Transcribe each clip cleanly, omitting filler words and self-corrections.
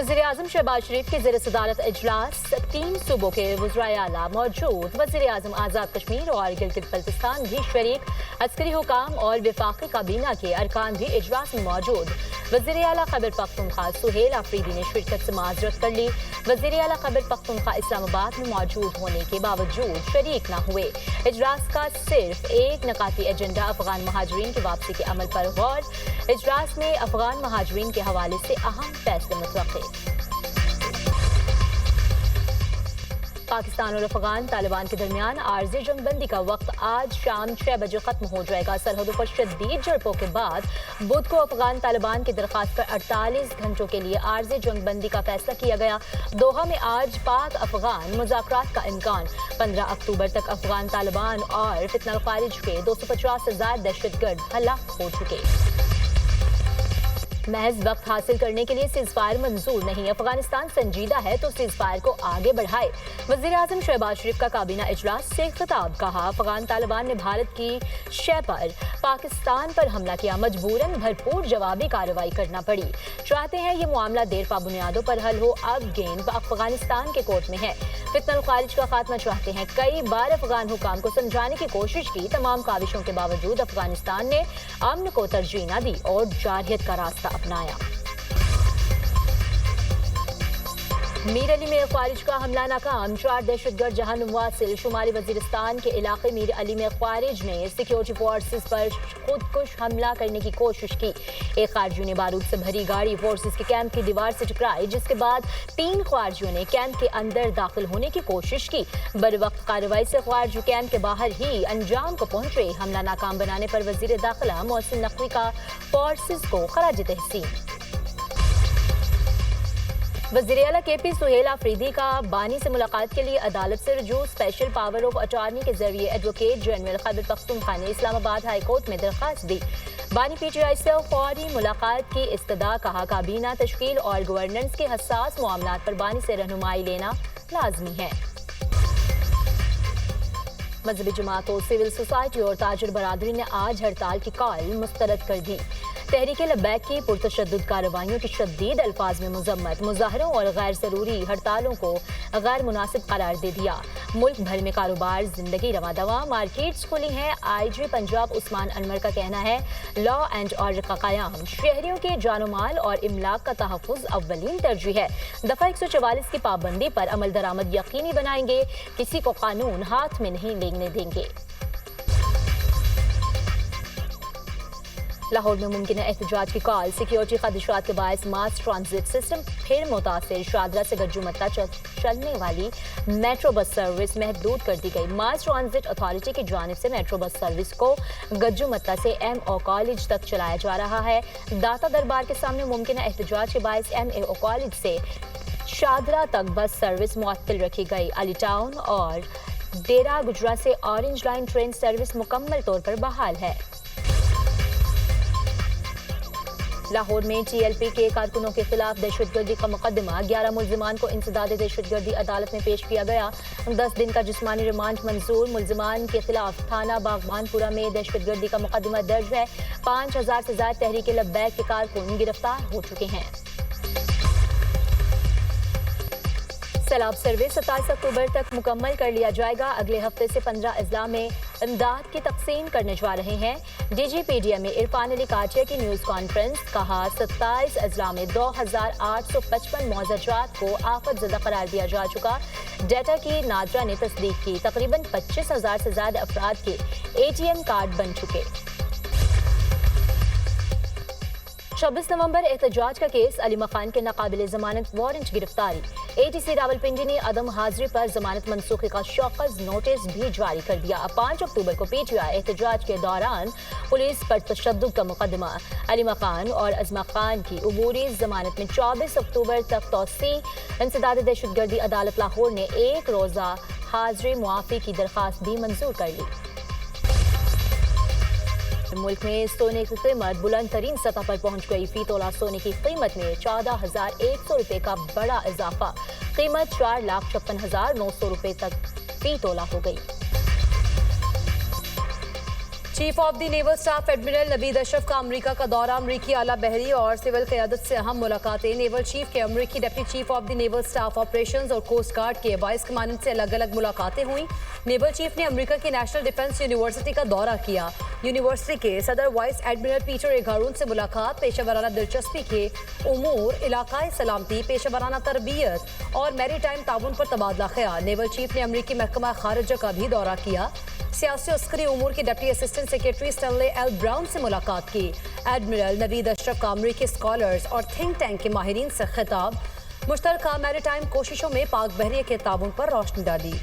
वज़ीर-ए-आज़म शहबाज शरीफ के ज़ेर सदारत इजलास 3 सूबों के वज़राए आला मौजूद। वज़ीर-ए-आज़म आज़ाद कश्मीर और गिलगित बल्तिस्तान भी शरीक। अस्करी हुकाम और वफाकी काबीना के अरकान भी इजलास में मौजूद। वज़ीर आला खैबर पख्तूनख्वा सुहेल आफरीदी ने शिरकत से माजरत कर ली। वज़ीर आला खैबर पख्तूनख्वा इस्लामाबाद में मौजूद होने के बावजूद शरीक न हुए। इजलास का सिर्फ एक नकाती एजेंडा अफगान महाजरीन की वापसी के अमल पर गौर। इजलास में अफगान महाजरीन के हवाले से अहम फैसले मुतवक्के। पाकिस्तान और अफगान तालिबान के दरमियान आर्जी जंगबंदी का वक्त आज शाम 6 बजे खत्म हो जाएगा। सरहदों पर शदीद झड़पों के बाद बुध को अफगान तालिबान की दरखास्त पर 48 घंटों के लिए आर्जी जंगबंदी का फैसला किया गया। दोहा में आज पाक अफगान मुज़ाकरात का इम्कान। 15 अक्टूबर तक अफगान तालिबान और फितनल खारिज के 250,000 दहशतगर्द हलाक हो चुके। महज वक्त हासिल करने के लिए सीज़फायर मंजूर नहीं। अफगानिस्तान संजीदा है तो सीज़फायर को आगे बढ़ाए। वज़ीर-ए-आज़म शहबाज शरीफ का काबीना इजलास से खिताब। कहा, अफगान तालिबान ने भारत की शय पर पाकिस्तान पर हमला किया। मजबूरन भरपूर जवाबी कार्रवाई करना पड़ी। चाहते हैं ये मामला देर पा बुनियादों पर हल हो। अब गेंद अफगानिस्तान के कोर्ट में है। फितनल खारिज का खात्मा चाहते हैं। कई बार अफगान हुकाम को समझाने की कोशिश की। तमाम काविशों के बावजूद अफगानिस्तान ने अमन को तरजीह न दी और जारहियत का रास्ता अपनाया। मीर अली में ख्वारिज का हमला नाकाम। 4 दहशतगर्द जहां वासिल। शुमारी वजीरिस्तान के इलाके मीर अली में ख्वारिज ने सिक्योरिटी फोर्सेस पर खुदकुश हमला करने की कोशिश की। एक खारजियों ने बारूद से भरी गाड़ी फोर्सेस के कैंप की दीवार से टकराई, जिसके बाद 3 ख्वारिजियों ने कैंप के अंदर दाखिल होने की कोशिश की। बरवक्त कार्रवाई से ख्वारिजी कैंप के बाहर ही अंजाम को पहुंचे। हमला नाकाम बनाने पर वजीर दाखिला मोहसिन नकवी का फोर्सेस को खराज तहसीन। वज़ीर आला KP सुहेल आफरीदी का बानी से मुलाकात के लिए अदालत से रुजू। स्पेशल पावर ऑफ अटॉर्नी के जरिए एडवोकेट जनरल खैबर पख्तूनख्वा ने इस्लामाबाद हाई कोर्ट में दरखास्त दी। बानी PTI से फौरी मुलाकात की इस्तदा। कहा, काबीना तश्कील और गवर्नेंस के हसास मामलात पर बानी से रहनुमाई लेना लाजमी है। मजहबी जमातों, सिविल सोसाइटी और ताजर बरादरी ने आज हड़ताल की कॉल मुस्तरद कर दी। तहरीके लब्बैक की पुरतशद्दुद कार्रवाइयों की शदीद अल्फाज में मुजम्मत। मुजाहरों और गैर ज़रूरी हड़तालों को गैर मुनासिब करार दे दिया। मुल्क भर में कारोबार जिंदगी रवा दवा। मार्केट्स खुली हैं। IG पंजाब उस्मान अनवर का कहना है, लॉ एंड ऑर्डर का क़याम, शहरियों के जानो माल और इमलाक का तहफ़्फ़ुज़ अव्वलीन तरजीह है। दफ़ा 144 की पाबंदी पर अमल दरामद यकीनी बनाएंगे। किसी को कानून हाथ में नहीं लेने देंगे। लाहौर में मुमकिन एहतजाज की कॉल। सिक्योरिटी खदशात के बायस मास ट्रांजिट सिस्टम फिर मुतासिर। शादरा से गज्जू-मत्ता चलने वाली मेट्रो बस सर्विस महदूद कर दी गई। मास ट्रांजिट अथॉरिटी की जानिब से मेट्रो बस सर्विस को गज्जू-मत्ता से MO कॉलेज तक चलाया जा रहा है। दाता दरबार के सामने मुमकिन एहतजाज के बायस MAO कॉलेज से शादरा तक बस सर्विस मुअत्तल रखी गई। अली टाउन और डेरा गुजरा से ऑरेंज लाइन ट्रेन सर्विस मुकम्मल तौर पर बहाल है। लाहौर में TLP के कारकुनों के खिलाफ दहशतगर्दी का मुकदमा। 11 मुल्जिमान को इंसदाद दहशतगर्दी अदालत में पेश किया गया। 10 दिन का जिस्मानी रिमांड मंजूर। मुल्जिमान के खिलाफ थाना बागबानपुरा में दहशतगर्दी का मुकदमा दर्ज है। 5000 से ज्यादा तहरीके लब्बैक के कारकुन गिरफ्तार हो चुके हैं। सैलाब सर्वे 27 अक्टूबर तक मुकम्मल कर लिया जाएगा। अगले हफ्ते से 15 अजला में इमदाद की तकसीम करने जा रहे हैं। DGPDM में इरफान अली काटिया की न्यूज़ कॉन्फ्रेंस। कहा, 27 अजला में 2855 मौज़ाजात को आफत ज़दा करार दिया जा चुका। डेटा की नादरा ने तस्दीक की। तकरीबन 25,000 से ज्यादा अफराद के ATM कार्ड बन चुके। 26 नवंबर एहतजाज का केस। अली मकान के नाकाबिले जमानत वारंट गिरफ्तारी। ATC रावलपिंडी ने अदम हाजिरी पर जमानत मनसूखी का शौकस नोटिस भी जारी कर दिया। 5 अक्टूबर को PTI एहतजाज के दौरान पुलिस पर तशद्दुद का मुकदमा। अली मकान और अजमा खान की उबूरी जमानत में 24 अक्टूबर तक तौसी। इंसदाद दहशतगर्दी अदालत लाहौर ने 1 रोज़ा हाजिरी मुआफ़ी की दरखास्त भी मंजूर कर ली। मुल्क में सोने की कीमत बुलंद तरीन सतह पर पहुंच गई। फी तोला सोने की कीमत में 14,100 रुपए का बड़ा इजाफा। कीमत 4,56,900 रुपए तक फी तोला हो गई। Chief of the naval staff admiral Naveed Ashraf का अमेरिका का दौरा, अमेरिकी आला बहरी और सिविल क़यादत से अहम मुलाकातें। नेवल चीफ के अमेरिकी deputy chief of the naval staff operations और कोस्ट गार्ड के वाइस कमांडेंट से अलग अलग मुलाकातें हुई। नेवल चीफ ने अमेरिका की नेशनल डिफेंस यूनिवर्सिटी का दौरा किया। यूनिवर्सिटी के सदर वाइस एडमिरल पीटर एगारून से मुलाकात, पेशेवराना दिलचस्पी के उमूर, इलाकाई सलामती, पेशेवराना तरबियत और मैरीटाइम ताउन पर तबादला ख्याल। नेवल चीफ ने अमेरिकी महकमा खारिजा का भी दौरा किया। सियासी अस्करी उमूर के deputy assistant secretary Stanley L brown से मुलाकात की। एडमिरल नवीद अशरफ का अमेरिकी स्कॉलर्स और थिंक टैंक के माहिरीन से खिताब, मुश्तरका मैरीटाइम कोशिशों में पाक बहरिया के ताउन पर रोशनी डाली।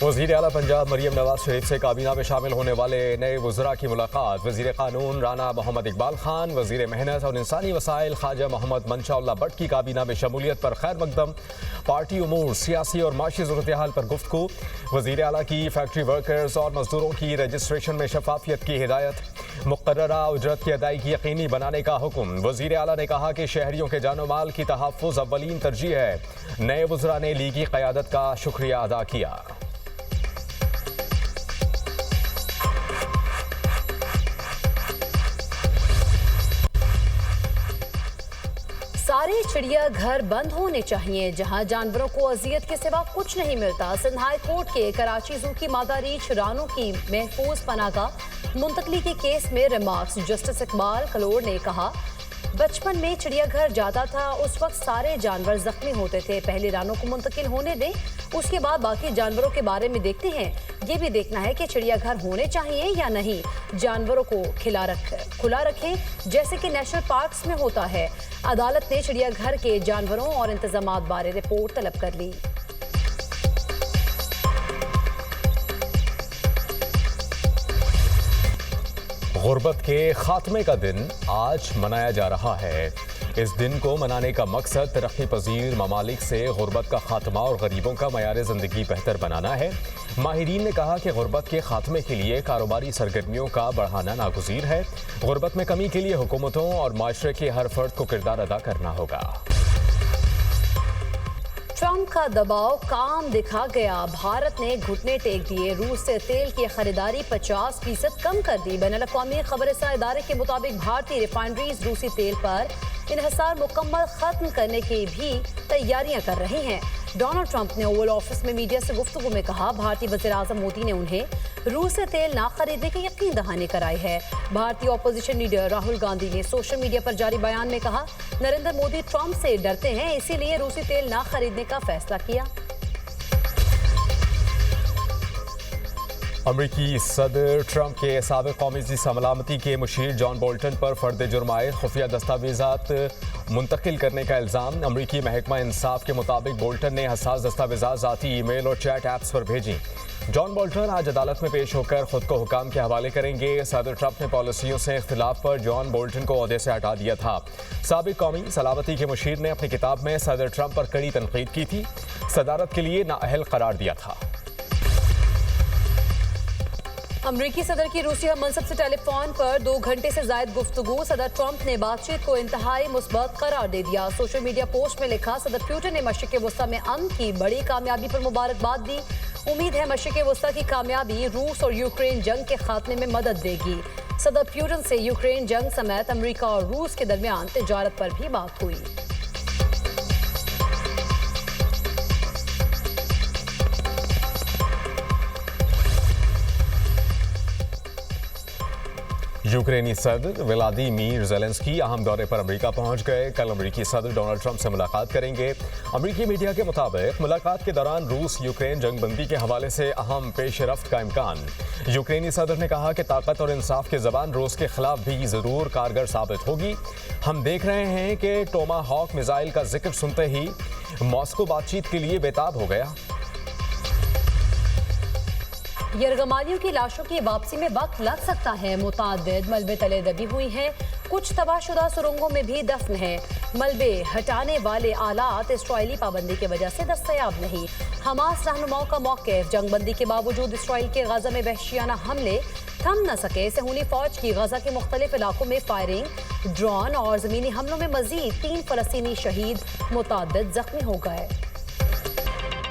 वज़ीर आला पंजाब मरियम नवाज शरीफ से काबीना में शामिल होने वाले नए वज़रा की मुलाकात। वज़ीर कानून राना मोहम्मद इकबाल खान, वज़ीर मेहनत और इंसानी वसाइल ख्वाजा मोहम्मद मंशा भट्ट की काबीना में शमूलियत पर खैर मकदम। पार्टी उमूर, सियासी और माशी सूरत हाल पर गुफ्तगू। वज़ीर आला की फैक्ट्री वर्कर्स और मजदूरों की रजिस्ट्रेशन में शफाफियत की हिदायत। मुक़र्ररा उजरत की अदायगी यकीनी बनाने का हुक्म। वज़ीर आला ने कहा कि शहरियों के जानो माल की तहफ़्फ़ुज़ अव्वलीन तरजीह है। नए वज़रा ने लीगी क़यादत का शुक्रिया अदा किया। सारे चिड़ियाघर बंद होने चाहिए जहां जानवरों को अजियत के सिवा कुछ नहीं मिलता। सिंध हाई कोर्ट के कराची जू की मादा रीछ रानों की महफूज पनाहगाह मुंतकली के केस में रिमार्क्स। जस्टिस इकबाल कलोर ने कहा, बचपन में चिड़ियाघर जाता था, उस वक्त सारे जानवर जख्मी होते थे। पहले रानों को मुंतकिल होने दें, उसके बाद बाकी जानवरों के बारे में देखते हैं। ये भी देखना है कि चिड़ियाघर होने चाहिए या नहीं। जानवरों को खुला रखें जैसे कि नेशनल पार्क्स में होता है। अदालत ने चिड़ियाघर के जानवरों और इंतजामात बारे रिपोर्ट तलब कर ली। गुर्बत के खात्मे का दिन आज मनाया जा रहा है। इस दिन को मनाने का मकसद तरक्की पजीर ममालिक से गुर्बत का खात्मा और गरीबों का मयार ज़िंदगी बेहतर बनाना है। माहिरीन ने कहा कि गुर्बत के खात्मे के लिए कारोबारी सरगर्मियों का बढ़ाना नागुज़ीर है। गुर्बत में कमी के लिए हुकूमतों और माशरे के हर फर्द को किरदार अदा करना होगा। ट्रंप का दबाव काम दिखा गया, भारत ने घुटने टेक दिए। रूस से तेल की खरीदारी 50% कम कर दी। बैनुल-अक़वामी खबरसां इदारे के मुताबिक भारतीय रिफाइनरीज रूसी तेल पर इन्हिसार मुकम्मल खत्म करने की भी तैयारियां कर रही हैं। डोनाल्ड ट्रंप ने ओवल ऑफिस में मीडिया से गुफ्तगू में कहा, भारतीय वज़ीर-ए-आज़म मोदी ने उन्हें रूस से तेल ना खरीदने की यकीन दहानी कराई है। भारतीय अपोजिशन लीडर राहुल गांधी ने सोशल मीडिया पर जारी बयान में कहा, नरेंद्र मोदी ट्रंप से डरते हैं, इसीलिए रूसी तेल ना खरीदने का फैसला किया। अमरीकी सदर ट्रंप के साबिक़ कौमी सलामती के मुशीर जॉन बोल्टन पर फर्द जुर्माए खुफिया दस्तावेज़ात मुंतकिल करने का इल्ज़ाम। अमरीकी महकमा इंसाफ के मुताबिक बोल्टन ने हसास दस्तावेज़ात ज़ाती ईमेल और चैट ऐप्स पर भेजी। जॉन बोल्टन आज अदालत में पेश होकर खुद को हुकाम के हवाले करेंगे। सदर ट्रंप ने पॉलिसियों से इख्तिलाफ पर जॉन बोल्टन को ओहदे से हटा दिया था। साबिक़ कौमी सलामती के मुशीर ने अपनी किताब में सदर ट्रंप पर कड़ी तनकीद की थी, सदारत के लिए नाअहल करार दिया था। अमरीकी सदर की रूसी हममंसब से टेलीफोन पर 2 घंटे से जायद गुफ्तगू। सदर ट्रंप ने बातचीत को इंतहाई मुस्बत करार दे दिया। सोशल मीडिया पोस्ट में लिखा, सदर पुतिन ने मशरिक़ वस्ता में अमन की बड़ी कामयाबी पर मुबारकबाद दी। उम्मीद है मशरिक़ वस्ता की कामयाबी रूस और यूक्रेन जंग के खात्मे में मदद देगी। सदर पुतिन से यूक्रेन जंग समेत अमरीका और रूस के दरमियान तिजारत पर भी बात हुई। यूक्रेनी सदर व्लादिमीर ज़ेलेंस्की अहम दौरे पर अमेरिका पहुंच गए। कल अमेरिकी सदर डोनाल्ड ट्रंप से मुलाकात करेंगे। अमेरिकी मीडिया के मुताबिक मुलाकात के दौरान रूस यूक्रेन जंगबंदी के हवाले से अहम पेशरफ्त का इम्कान। यूक्रेनी सदर ने कहा कि ताकत और इंसाफ की ज़बान रूस के खिलाफ भी ज़रूर कारगर साबित होगी। हम देख रहे हैं कि टोमाहॉक मिसाइल का जिक्र सुनते ही मॉस्को बातचीत के लिए बेताब हो गया। यरगमालियों की लाशों की वापसी में वक्त लग सकता है। मुतादिद मलबे तले दबी हुई हैं, कुछ तबाहशुदा सुरंगों में भी दफन है। मलबे हटाने वाले आलात इसराइली पाबंदी की वजह से दस्तयाब नहीं। हमास रहनुमाओं का मौक़िफ़, जंगबंदी के बावजूद इसराइल के गाज़ा में वहशियाना हमले थम न सके सहूनी फौज की गजा के मुख्तलिफ इलाकों में फायरिंग, ड्रोन और जमीनी हमलों में मजीद 3 फलस्तीनी शहीद, मुतअद्दिद जख्मी हो गए।